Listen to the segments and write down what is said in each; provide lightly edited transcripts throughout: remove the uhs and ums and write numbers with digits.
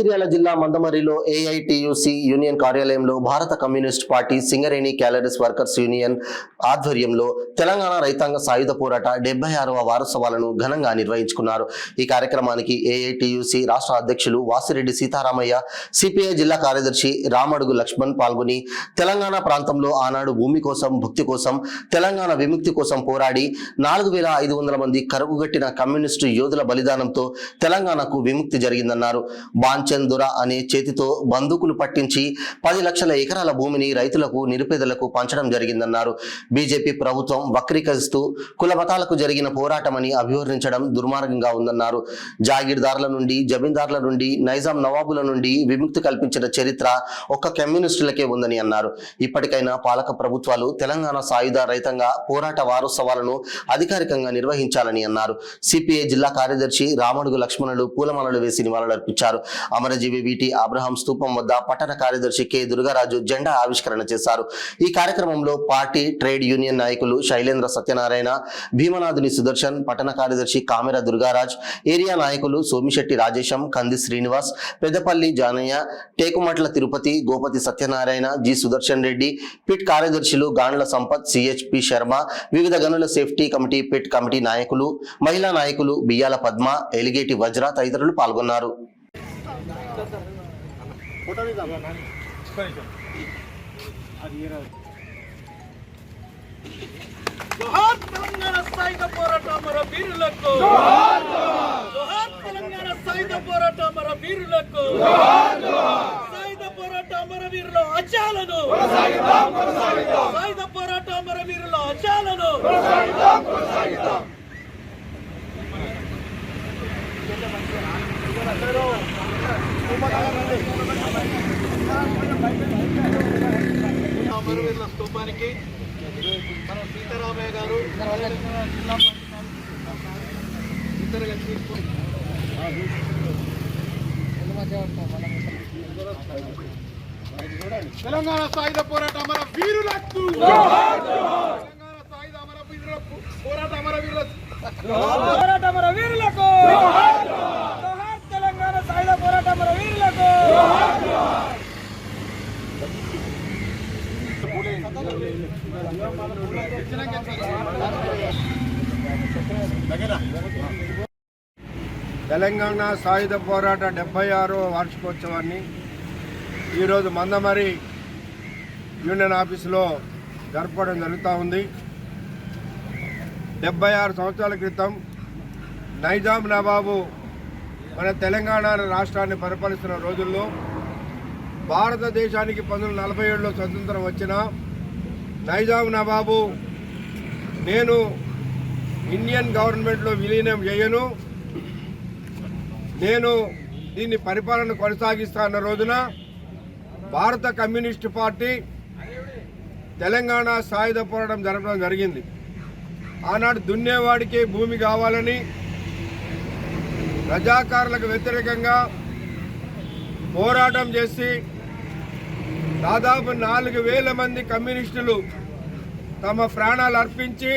మంచిర్యాల జిల్లా మందమరిలో AITUC union కార్యాలయంలో భారత communist party Singareni calories workers union ఆధ్వర్యంలో తెలంగాణ రైతాంగ సాయుధ పోరాట 76వ వారోత్సవాలను ఘనంగా నిర్వహించుకున్నారు. ఈ కార్యక్రమానికి ఏఐటియుసి రాష్ట్ర అధ్యక్షులు వాసిరెడ్డి సీతారామయ్య, సిపిఐ జిల్లా కార్యదర్శి రామడుగు లక్ష్మణ్ పాల్గొని తెలంగాణ ప్రాంతంలో ఆనాడు భూమి కోసం, భుక్తి కోసం, తెలంగాణ విముక్తి కోసం పోరాడి 4500 మంది కరువుగట్టిన కమ్యూనిస్టు యోధుల బలిదానంతో తెలంగాణకు విముక్తి జరిగిందన్నారు. బాంచందుర అనే చేతితో బందూకులు పట్టించి 10 లక్షల ఎకరాల భూమిని రైతులకు, నిరుపేదలకు పంచడం జరిగిందన్నారు. బీజేపీ ప్రభుత్వం వక్రీకరిస్తూ కుల మతాలకు జరిగిన పోరాటమని అభివర్ణించడం దుర్మార్గంగా ఉందన్నారు. జాగీర్దారుల నుండి, జమీందారుల నుండి, నైజాం నవాబుల నుండి విముక్తి కల్పించిన చరిత్ర ఒక్క కమ్యూనిస్టులకే ఉందని అన్నారు. ఇప్పటికైనా పాలక ప్రభుత్వాలు తెలంగాణ సాయుధ రైతాంగ పోరాట వారోత్సవాలను అధికారికంగా నిర్వహించాలని అన్నారు. సిపిఐ జిల్లా కార్యదర్శి రామడుగు లక్ష్మణులు పూలమాలలు వేసి నివాళులర్పించారు. అమరజీవి వీటి అబ్రహాం స్తూపం వద్ద పట్టణ కార్యదర్శి కె దుర్గారాజు జెండా ఆవిష్కరణ చేశారు. ఈ కార్యక్రమంలో పార్టీ, ట్రేడ్ యూనియన్ నాయకులు శైలేంద్ర సత్యనారాయణ, భీమనాథుని సుదర్శన్, పట్టణ కార్యదర్శి కామెర దుర్గారాజ్, ఏరియా నాయకులు సోమిశెట్టి రాజేశం, కంది శ్రీనివాస్, పెద్దపల్లి జానయ్య, టేకుమట్ల తిరుపతి, గోపతి సత్యనారాయణ, జి సుదర్శన్ రెడ్డి, పిట్ కార్యదర్శులు గాండ్ల సంపత్, సిహెచ్పి శర్మ, వివిధ గనుల సేఫ్టీ కమిటీ, పిట్ కమిటీ నాయకులు, మహిళా నాయకులు బియ్యాల పద్మ, ఎలిగేటి వజ్ర తదితరులు పాల్గొన్నారు. జోహార్ తెలంగాణ సాయుధ పోరాట అమర వీరులకు, జోహార్ జోహార్ తెలంగాణ సాయుధ పోరాట అమర వీరులకు, సాయుధ పోరాట అమర వీరుల అచాలను, సాయుధ పోరాట అమర వీరుల అచాలను అమరవీరుల స్తూపానికి మన సీతారామయ్య గారు తెలంగాణ సాయుధ పోరాట అమర వీరులకు, తెలంగాణ సాయుధ అమర వీరులకు పోరాట అమర వీరులకు, పోరాట అమర వీరులకు, తెలంగాణ సాయుధ పోరాట అమర వీరులకు. తెలంగాణ సాయుధ పోరాట 76వ వార్షికోత్సవాన్ని ఈరోజు మందమరి యూనియన్ ఆఫీసులో జరపడం జరుగుతూ ఉంది. 76 సంవత్సరాల క్రితం నైజాం నవాబు మన తెలంగాణ రాష్ట్రాన్ని పరిపాలిస్తున్న రోజుల్లో భారతదేశానికి 1947లో స్వతంత్రం వచ్చిన నైజాం నవాబు నేను ఇండియన్ గవర్నమెంట్లో విలీనం చేయను, నేను దీన్ని పరిపాలన కొనసాగిస్తా అన్న రోజున భారత కమ్యూనిస్టు పార్టీ తెలంగాణ సాయుధ పోరాటం జరపడం జరిగింది. ఆనాడు దున్నేవాడికి భూమి కావాలని రజాకారులకు వ్యతిరేకంగా పోరాటం చేసి దాదాపు 4000 మంది కమ్యూనిస్టులు తమ ప్రాణాలు అర్పించి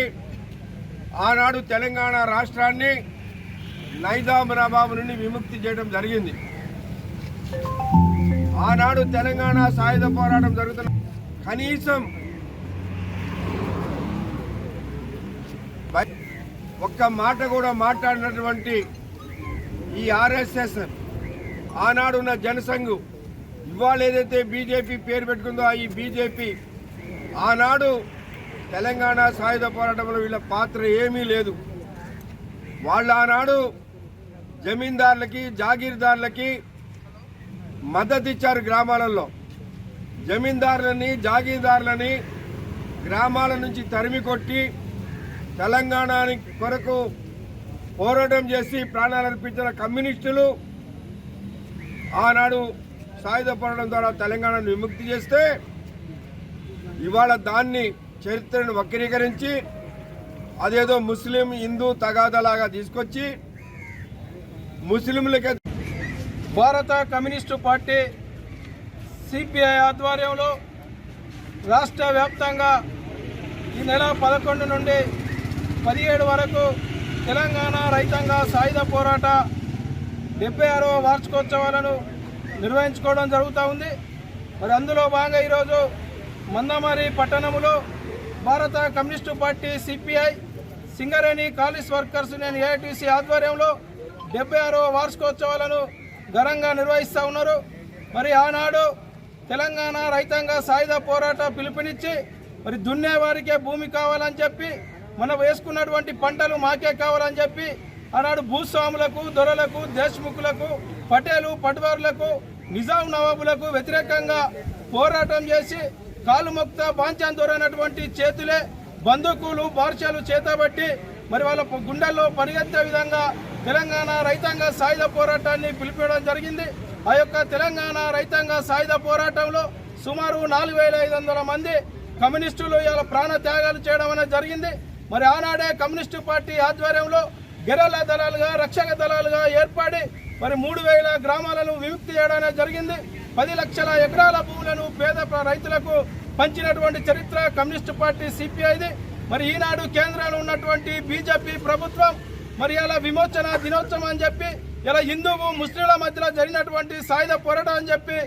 ఆనాడు తెలంగాణ రాష్ట్రాన్ని నైజాం నవాబు నుండి విముక్తి చేయడం జరిగింది. ఆనాడు తెలంగాణ సాయుధ పోరాటం జరుగుతున్న కనీసం ఒక్క మాట కూడా మాట్లాడినటువంటి ఈ ఆర్ఎస్ఎస్, ఆనాడున్న జనసంఘ్, ఇవాళ ఏదైతే బీజేపీ పేరు పెట్టుకుందో ఈ బీజేపీ, ఆనాడు తెలంగాణ సాయుధ పోరాటంలో వీళ్ళ పాత్ర ఏమీ లేదు. వాళ్ళు ఆనాడు జమీందారులకి, జాగీర్దారులకి మద్దతు ఇచ్చారు. గ్రామాలలో జమీందారులని, జాగీర్దారులని గ్రామాల నుంచి తరిమి కొట్టి తెలంగాణ కొరకు పోరాటం చేసి ప్రాణాలు అర్పించిన కమ్యూనిస్టులు ఆనాడు సాయుధ పోరాటం ద్వారా తెలంగాణను విముక్తి చేస్తే ఇవాళ దాన్ని చరిత్రను వక్రీకరించి అదేదో ముస్లిం హిందూ తగాదాలాగా తీసుకొచ్చి ముస్లింలకే. భారత కమ్యూనిస్టు పార్టీ సిపిఐ ఆధ్వర్యంలో రాష్ట్ర వ్యాప్తంగా ఈ నెల 11 నుండి 17 వరకు తెలంగాణ రైతాంగ సాయుధ పోరాట 76వ వార్షికోత్సవాలను నిర్వహించుకోవడం జరుగుతూ ఉంది. మరి అందులో భాగంగా ఈరోజు మందమరి పట్టణంలో భారత communist party CPI Singareni college workers union AITC ఆధ్వర్యంలో 76వ వార్షికోత్సవాలను ఘనంగా నిర్వహిస్తూ ఉన్నారు. మరి ఆనాడు తెలంగాణ రైతాంగ సాయుధ పోరాట పిలుపునిచ్చి మరి దున్నేవారికే భూమి కావాలని చెప్పి మనం వేసుకున్నటువంటి పంటలు మాకే కావాలని చెప్పి ఆనాడు భూస్వాములకు, దొరలకు, దేశ్ముఖులకు, పటేలు పట్వారులకు, నిజాం నవాబులకు వ్యతిరేకంగా పోరాటం చేసి కాలుమొక్త బాంఛాన్ దొరైనటువంటి చేతులే బందుకులు బార్షాలు చేతబట్టి మరి వాళ్ళ గుండెల్లో పరిగెత్తే విధంగా తెలంగాణ రైతాంగ సాయుధ పోరాటాన్ని పిలిపించడం జరిగింది. ఆ యొక్క తెలంగాణ రైతాంగ సాయుధ పోరాటంలో సుమారు 4500 మంది కమ్యూనిస్టులు ఇలా ప్రాణ త్యాగాలు చేయడం అనేది జరిగింది. మరి ఆనాడే కమ్యూనిస్టు పార్టీ ఆధ్వర్యంలో గెర్రెల దళాలుగా, రక్షక దళాలుగా ఏర్పడి మరి 3000 గ్రామాలను విముక్తి చేయడం జరిగింది. 10 లక్షల ఎకరాల భూములను పేద రైతులకు పంచినటువంటి చరిత్ర కమ్యూనిస్టు పార్టీ సిపిఐది. మరి ఈనాడు కేంద్రంలో ఉన్నటువంటి బీజేపీ ప్రభుత్వం మరి ఇలా విమోచన దినోత్సవం అని చెప్పి ఇలా హిందువు ముస్లింల మధ్యలో జరిగినటువంటి సాయుధ పోరాటం అని చెప్పి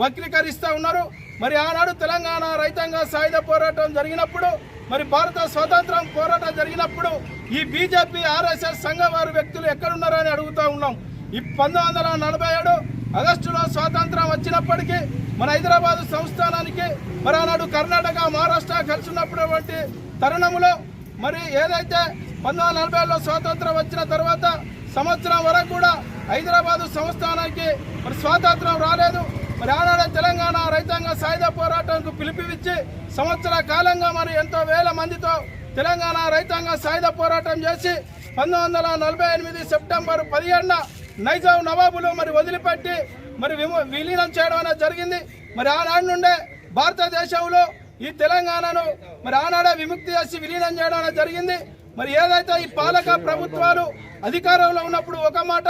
వక్రీకరిస్తూ ఉన్నారు. మరి ఆనాడు తెలంగాణ రైతాంగ సాయుధ పోరాటం జరిగినప్పుడు మరి భారత స్వాతంత్రం పోరాటం జరిగినప్పుడు ఈ బీజేపీ ఆర్ఎస్ఎస్ సంఘవారు వ్యక్తులు ఎక్కడున్నారని అడుగుతూ ఉన్నాం. ఈ 1947 ఆగస్టులో స్వాతంత్రం వచ్చినప్పటికీ మన హైదరాబాద్ సంస్థానానికి మరి ఆనాడు కర్ణాటక, మహారాష్ట్ర కలిసి ఉన్నటువంటి తరుణంలో మరి ఏదైతే 1940లో స్వాతంత్రం వచ్చిన తర్వాత సంవత్సరం వరకు కూడా హైదరాబాద్ సంస్థానానికి మరి స్వాతంత్రం రాలేదు. మరి ఆనాడే తెలంగాణ రైతాంగ సాయుధ పోరాటానికి పిలుపునిచ్చి సంవత్సర కాలంగా మరి ఎంతో వేల మందితో తెలంగాణ రైతాంగ సాయుధ పోరాటం చేసి 1948 సెప్టెంబర్ 17న నైజాం నవాబులు మరి వదిలిపెట్టి మరి విలీనం చేయడం అనేది జరిగింది. మరి ఆనాడు నుండే భారతదేశంలో ఈ తెలంగాణను మరి ఆనాడే విముక్తి చేసి విలీనం చేయడం అనేది జరిగింది. మరి ఏదైతే ఈ పాలక ప్రభుత్వాలు అధికారంలో ఉన్నప్పుడు ఒక మాట,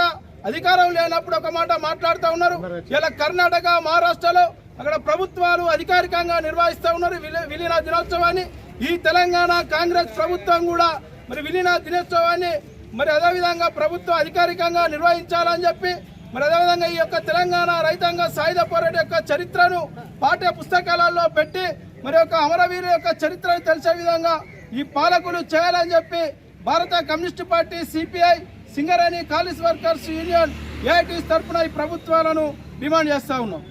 అధికారం లేనప్పుడు ఒక మాట మాట్లాడుతూ ఉన్నారు. ఇలా కర్ణాటక, మహారాష్ట్రలో అక్కడ ప్రభుత్వాలు అధికారికంగా నిర్వహిస్తూ ఉన్నారు విలీన దినోత్సవాన్ని. ఈ తెలంగాణ కాంగ్రెస్ ప్రభుత్వం కూడా మరి విలీన దినోత్సవాన్ని మరి అదేవిధంగా ప్రభుత్వం అధికారికంగా నిర్వహించాలని చెప్పి మరి అదేవిధంగా ఈ యొక్క తెలంగాణ రైతాంగ సాయుధ పోరాట యొక్క చరిత్రను పాఠ్య పుస్తకాలలో పెట్టి మరి యొక్క అమరవీరు యొక్క చరిత్రను తెలిసే విధంగా ఈ పాలకులు చేయాలని చెప్పి భారత communist party CPI Singareni college workers union AITC తరఫున ఈ ప్రభుత్వాలను డిమాండ్ చేస్తా ఉన్నాం.